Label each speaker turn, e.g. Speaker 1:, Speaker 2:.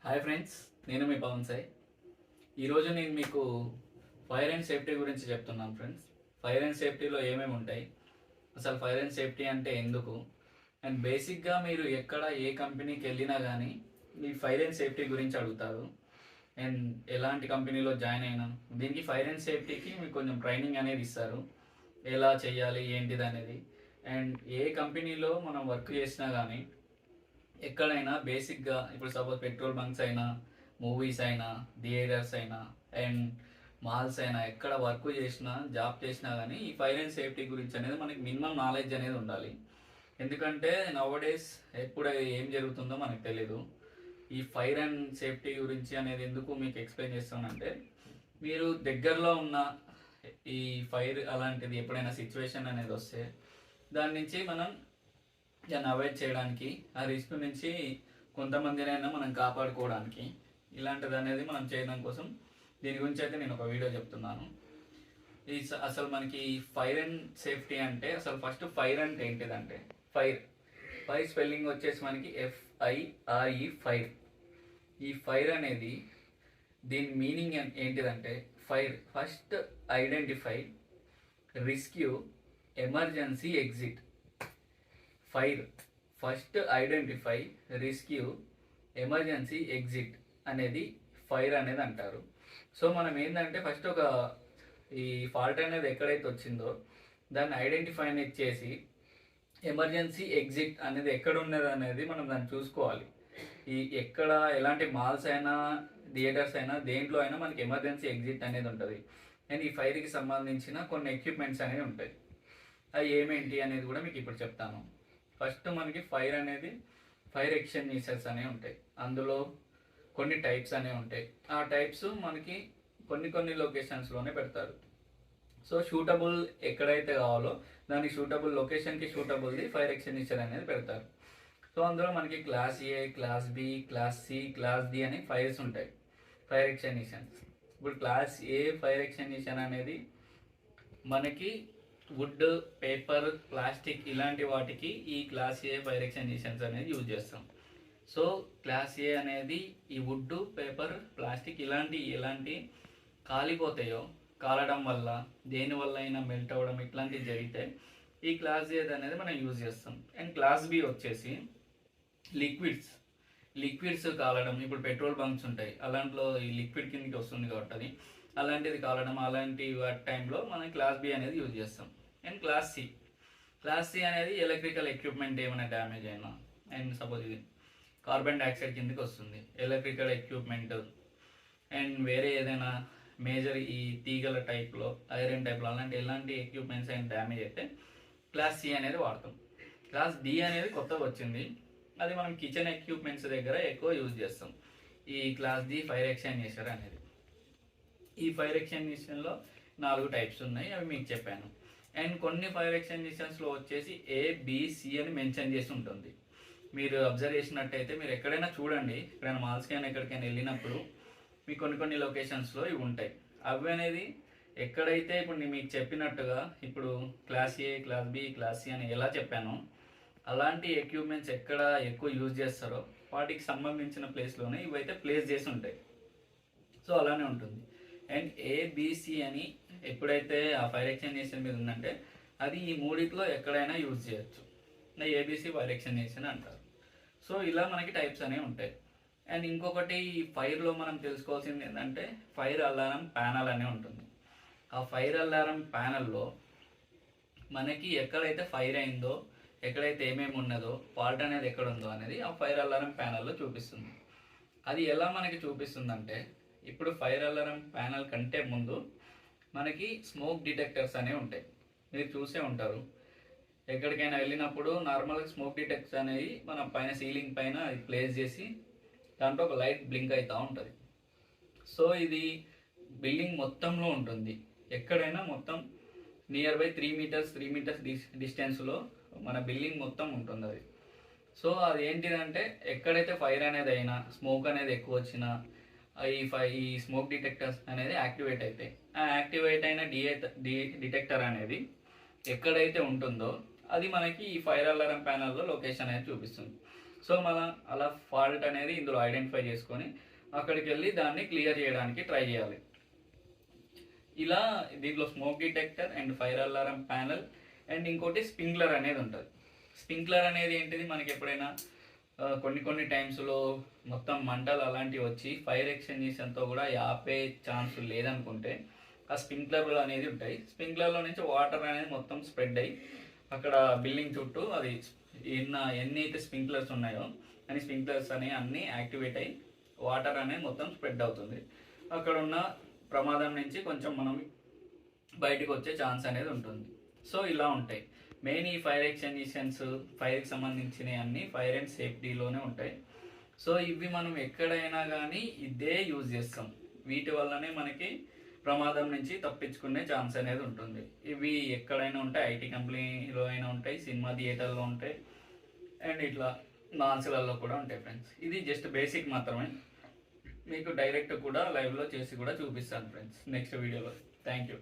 Speaker 1: Hi friends, నేను మీ పవన్ సాయి. ఈరోజు నేను మీకు ఫైర్ అండ్ సేఫ్టీ గురించి చెప్తున్నాను ఫ్రెండ్స్. ఫైర్ అండ్ సేఫ్టీలో ఏమేమి ఉంటాయి, అసలు ఫైర్ అండ్ సేఫ్టీ అంటే ఎందుకు, అండ్ బేసిక్గా మీరు ఎక్కడ ఏ కంపెనీకి వెళ్ళినా కానీ ఈ ఫైర్ అండ్ సేఫ్టీ గురించి అడుగుతారు. అండ్ ఎలాంటి కంపెనీలో జాయిన్ అయినా దీనికి ఫైర్ అండ్ సేఫ్టీకి మీకు కొంచెం ట్రైనింగ్ అనేది ఇస్తారు, ఎలా చేయాలి ఏంటిది అనేది. అండ్ ఏ కంపెనీలో మనం వర్క్ చేసినా కానీ ఎక్కడైనా బేసిక్గా ఇప్పుడు సపోజ్ పెట్రోల్ బంక్స్ అయినా, మూవీస్ అయినా, థియేటర్స్ అయినా, అండ్ మాల్స్ అయినా, ఎక్కడ వర్క్ చేసినా జాబ్ చేసినా కానీ ఈ ఫైర్ అండ్ సేఫ్టీ గురించి అనేది మనకి మినిమం నాలెడ్జ్ అనేది ఉండాలి. ఎందుకంటే నవడేస్ ఎప్పుడు ఏం జరుగుతుందో మనకు తెలీదు. ఈ ఫైర్ అండ్ సేఫ్టీ గురించి అనేది ఎందుకు మీకు ఎక్స్ప్లెయిన్ చేస్తానంటే, మీరు దగ్గరలో ఉన్న ఈ ఫైర్ అలాంటిది ఎప్పుడైనా సిచ్యువేషన్ అనేది వస్తే దాని నుంచి మనం దాన్ని అవాయిడ్ చేయడానికి, ఆ రిస్క్ నుంచి కొంతమందినైనా మనం కాపాడుకోవడానికి ఇలాంటిది అనేది మనం చేయడం కోసం దీని గురించి అయితే నేను ఒక వీడియో చెప్తున్నాను. ఈ అసలు మనకి ఫైర్ అండ్ సేఫ్టీ అంటే అసలు ఫస్ట్ ఫైర్ అంటే ఏంటిదంటే, ఫైర్ ఫైర్ స్పెల్లింగ్ వచ్చేసి మనకి FIRE ఫైర్. ఈ ఫైర్ అనేది దీని మీనింగ్ ఏంటిదంటే, fire first identify, rescue, emergency, exit. Fire first identify, rescue, emergency, exit అనేది ఫైర్ అనేది అంటారు. సో మనం ఏంటంటే ఫస్ట్ ఒక ఈ ఫాల్ట్ అనేది ఎక్కడైతే వచ్చిందో దాన్ని ఐడెంటిఫై అనేది చేసి ఎమర్జెన్సీ ఎగ్జిట్ అనేది ఎక్కడ ఉన్నది అనేది మనం దాన్ని చూసుకోవాలి. ఈ ఎక్కడ ఎలాంటి మాల్స్ అయినా, థియేటర్స్ అయినా, దేంట్లో అయినా మనకి ఎమర్జెన్సీ ఎగ్జిట్ అనేది ఉంటుంది. అండ్ ఈ ఫైర్కి సంబంధించిన కొన్ని ఎక్విప్మెంట్స్ అనేవి ఉంటాయి. అవి ఏమేంటి అనేది కూడా మీకు ఇప్పుడు చెప్తాను. ఫస్ట్ మనకి ఫైర్ అనేది ఫైర్ ఎక్స్టింగ్విషర్స్ అనేవి ఉంటాయి. అందులో కొన్ని టైప్స్ అనేవి ఉంటాయి. ఆ టైప్స్ మనకి కొన్ని లొకేషన్స్లోనే పెడతారు. సో షూటబుల్ ఎక్కడైతే కావాలో దానికి షూటబుల్ లొకేషన్కి షూటబుల్ది ఫైర్ ఎక్స్టింగ్విషర్ అనేది పెడతారు. సో అందులో మనకి class A, class B, class C, class D అని ఫైర్స్ ఉంటాయి, ఫైర్ ఎక్స్టింగ్విషన్స్. ఇప్పుడు క్లాస్ A ఫైర్ ఎక్స్టింగ్విషర్ అనేది మనకి వుడ్, పేపర్, ప్లాస్టిక్ ఇలాంటి వాటికి ఈ క్లాస్ A ఫైర్ ఎక్స్టింగ్విషర్స్ అనేది యూజ్ చేస్తాం. సో క్లాస్ A అనేది ఈ వుడ్, పేపర్, ప్లాస్టిక్ ఎలాంటి కాలిపోతాయో, కాలడం వల్ల దేనివల్ల అయినా మెల్ట్ అవ్వడం ఇట్లాంటివి జరిగితే ఈ క్లాస్ A అనేది మనం యూజ్ చేస్తాం. అండ్ క్లాస్ B వచ్చేసి లిక్విడ్స్ కాలడం. ఇప్పుడు పెట్రోల్ బంక్స్ ఉంటాయి, అలాంటిలో ఈ లిక్విడ్ కిందకి వస్తుంది కాబట్టి అది అలాంటిది కాలడం, అలాంటి వాటి టైంలో మనం క్లాస్ B అనేది యూజ్ చేస్తాం. అండ్ క్లాస్ C అనేది ఎలక్ట్రికల్ ఎక్విప్మెంట్ ఏమైనా డ్యామేజ్ అయినా, అండ్ సపోజ్ ఇది కార్బన్ డైఆక్సైడ్ కిందకి వస్తుంది, ఎలక్ట్రికల్ ఎక్విప్మెంట్. అండ్ వేరే ఏదైనా మేజర్ ఈ తీగల టైప్లో, ఐరన్ టైప్లో అలాంటి ఎలాంటి ఎక్విప్మెంట్స్ అయినా డ్యామేజ్ అయితే క్లాస్ C అనేది వాడతాం. క్లాస్ D అనేది కొత్తగా వచ్చింది, అది మనం కిచెన్ ఎక్విప్మెంట్స్ దగ్గర ఎక్కువ యూజ్ చేస్తాం. ఈ క్లాస్ D ఫైర్ ఎక్స్టింగ్విషర్ అనేది. ఈ ఫైర్ ఎక్స్టింగ్విషన్లో 4 టైప్స్ ఉన్నాయి, అవి మీకు చెప్పాను. అండ్ కొన్ని ఫైర్ ఎక్స్టింగ్విషన్స్లో వచ్చేసి ABC అని మెన్షన్ చేసి ఉంటుంది. మీరు అబ్జర్వ్ చేసినట్టయితే మీరు ఎక్కడైనా చూడండి, ఎక్కడైనా మాల్స్కి అయినా ఎక్కడికైనా వెళ్ళినప్పుడు మీకు కొన్ని లొకేషన్స్లో ఇవి ఉంటాయి. అవి అనేది ఎక్కడైతే ఇప్పుడు నేను మీకు చెప్పినట్టుగా ఇప్పుడు class A, class B, class C అని ఎలా చెప్పానో అలాంటి ఎక్విప్మెంట్స్ ఎక్కడ ఎక్కువ యూజ్ చేస్తారో వాటికి సంబంధించిన ప్లేస్లోనే ఇవైతే ప్లేస్ చేసి ఉంటాయి. సో అలానే ఉంటుంది. అండ్ ABC అని ఎప్పుడైతే ఆ ఫైర్ ఎక్స్టింగ్విషర్ మీద ఉందంటే అది ఈ మూడిట్లో ఎక్కడైనా యూజ్ చేయొచ్చు. ABC ఫైర్ ఎక్స్టింగ్విషర్ అంటారు. సో ఇలా మనకి టైప్స్ అనేవి ఉంటాయి. అండ్ ఇంకొకటి ఫైర్లో మనం తెలుసుకోవాల్సింది ఏంటంటే ఫైర్ అలారం ప్యానల్ అనే ఉంటుంది. ఆ ఫైర్ అలారం ప్యానల్లో మనకి ఎక్కడైతే ఫైర్ అయిందో, ఎక్కడైతే ఏమేమి ఉన్నదో, ఫాల్ట్ అనేది ఎక్కడ ఉందో అనేది ఆ ఫైర్ అలారం ప్యానల్లో చూపిస్తుంది. అది ఎలా మనకి చూపిస్తుందంటే, ఇప్పుడు ఫైర్ అలారం ప్యానల్ కంటే ముందు మనకి స్మోక్ డిటెక్టర్స్ అనేవి ఉంటాయి. మీరు చూసే ఉంటారు, ఎక్కడికైనా వెళ్ళినప్పుడు నార్మల్గా స్మోక్ డిటెక్టర్స్ అనేవి మన పైన సీలింగ్ పైన ప్లేస్ చేసి దాంట్లో ఒక లైట్ బ్లింక్ అవుతూ ఉంటుంది. సో ఇది బిల్డింగ్ మొత్తంలో ఉంటుంది, ఎక్కడైనా మొత్తం నియర్ బై 3 మీటర్స్ డిస్టెన్స్లో మన బిల్డింగ్ మొత్తం ఉంటుంది అది. సో అది ఏంటిదంటే ఎక్కడైతే ఫైర్ అనేది అయినా, స్మోక్ అనేది ఎక్కువ వచ్చినా ఈ స్మోక్ డిటెక్టర్స్ అనేది యాక్టివేట్ అవుతాయి. ఆ యాక్టివేట్ అయిన డిటెక్టర్ అనేది ఎక్కడైతే ఉంటుందో అది మనకి ఈ ఫైర్ అలారం ప్యానల్లో లొకేషన్ అనేది చూపిస్తుంది. సో అలా ఫాల్ట్ అనేది ఇందులో ఐడెంటిఫై చేసుకొని అక్కడికి వెళ్ళి దాన్ని క్లియర్ చేయడానికి ట్రై చేయాలి. ఇలా దీంట్లో smoke detector and fire alarm panel and ఇంకోటి స్ప్రింక్లర్ అనేది ఉంటుంది. స్ప్రింక్లర్ అనేది ఏంటిది, మనకి ఎప్పుడైనా కొన్ని టైమ్స్లో మొత్తం మంటలు అలాంటివి వచ్చి ఫైర్ ఎక్స్టెన్షన్తో కూడా ఆపే ఛాన్స్ లేదనుకుంటే ఆ స్ప్రింక్లర్లు అనేది ఉంటాయి. స్ప్రింక్లర్లో నుంచి వాటర్ అనేది మొత్తం స్ప్రెడ్ అయ్యి అక్కడ బిల్డింగ్ చుట్టూ అది ఎన్ని అయితే స్ప్రింక్లర్స్ ఉన్నాయో అని స్ప్రింక్లర్స్ అనేవి అన్నీ యాక్టివేట్ అయ్యి వాటర్ అనేది మొత్తం స్ప్రెడ్ అవుతుంది. అక్కడ ఉన్న ప్రమాదం నుంచి కొంచెం మనం బయటకు వచ్చే ఛాన్స్ అనేది ఉంటుంది. సో ఇలా ఉంటాయి మెయిన్ ఈ ఫైర్ ఎక్స్టెన్షన్స్, ఫైర్కి సంబంధించినవి అన్నీ ఫైర్ అండ్ సేఫ్టీలోనే ఉంటాయి. సో ఇవి మనం ఎక్కడైనా కానీ ఇదే యూజ్ చేస్తాం. వీటి వల్లనే మనకి ప్రమాదం నుంచి తప్పించుకునే ఛాన్స్ అనేది ఉంటుంది. ఇవి ఎక్కడైనా ఉంటాయి, ఐటీ కంపెనీలో అయినా ఉంటాయి, సినిమా థియేటర్లో ఉంటాయి, అండ్ ఇట్లా నాన్స్లలో కూడా ఉంటాయి ఫ్రెండ్స్. ఇది జస్ట్ బేసిక్ మాత్రమే, మీకు డైరెక్ట్ కూడా లైవ్లో చేసి కూడా చూపిస్తాను ఫ్రెండ్స్ నెక్స్ట్ వీడియోలో. Thank you.